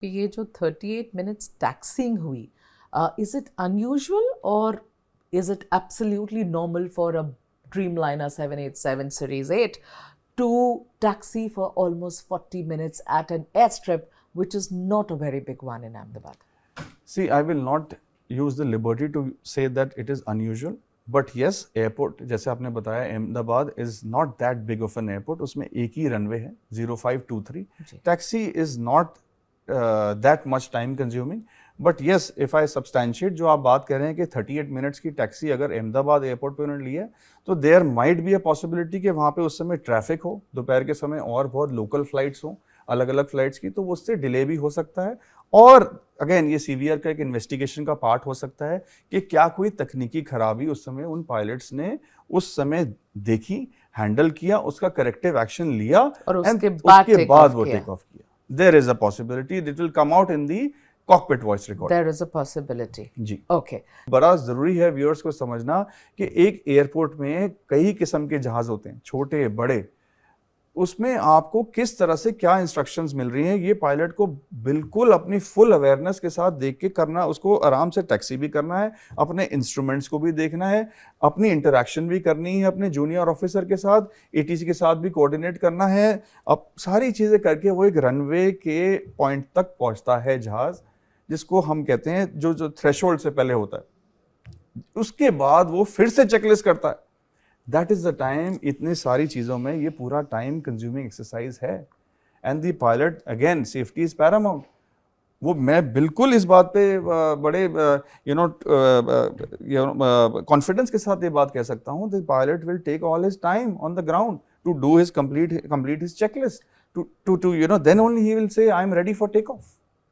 ये जो 38 minutes taxing हुई, is it unusual or is it absolutely normal for a Dreamliner 787 Series 8 to taxi for almost 40 minutes at an airstrip, which is not a very big one in Ahmedabad? See, I will not use the liberty to say that it is unusual, but yes, airport जैसे आपने बताया Ahmedabad is not that big of an airport. उसमें एक ही runway है 0523. Taxi is not that much time consuming. But yes if I substantiate जो आप बात कर रहे हैं कि 38 मिनट्स की टैक्सी अगर अहमदाबाद एयरपोर्ट पे उन्होंने ली है तो there might be a possibility कि वहाँ पे उस समय ट्रैफिक हो, दोपहर के समय और बहुत लोकल फ्लाइट्स हो अलग अलग फ्लाइट्स की, तो उससे डिले भी हो सकता है। और अगेन ये सीवीआर का एक इन्वेस्टिगेशन का पार्ट हो सकता है कि क्या कोई तकनीकी खराबी उस समय उन पायलट्स ने उस समय देखी, हैंडल किया, उसका करेक्टिव एक्शन लिया और उसके बाद वो टेक ऑफ किया। There is a possibility it will come out in the cockpit voice record. There is a possibility. जी Okay. बड़ा जरूरी है व्यूअर्स को समझना कि एक एयरपोर्ट में कई किस्म के जहाज होते हैं, छोटे बड़े, उसमें आपको किस तरह से क्या इंस्ट्रक्शंस मिल रही हैं ये पायलट को बिल्कुल अपनी फुल अवेयरनेस के साथ देख के करना, उसको आराम से टैक्सी भी करना है, अपने इंस्ट्रूमेंट्स को भी देखना है, अपनी इंटरैक्शन भी करनी है अपने जूनियर ऑफिसर के साथ, एटीसी के साथ भी कोऑर्डिनेट करना है। अब सारी चीजें करके वो एक रनवे के पॉइंट तक पहुंचता है जहाज, जिसको हम कहते हैं जो थ्रेशोल्ड से पहले होता है, उसके बाद वो फिर से चेकलिस्ट करता है। दैट इज द टाइम, इतनी सारी चीजों में ये पूरा टाइम कंज्यूमिंग एक्सरसाइज है। And the pilot again safety is Paramount. वो मैं बिल्कुल इस बात पे बड़े कॉन्फिडेंस के साथ ये बात कह सकता हूँ, the pilot will take all his time on the ground to do his complete his checklist, to then only he will say I am ready for takeoff.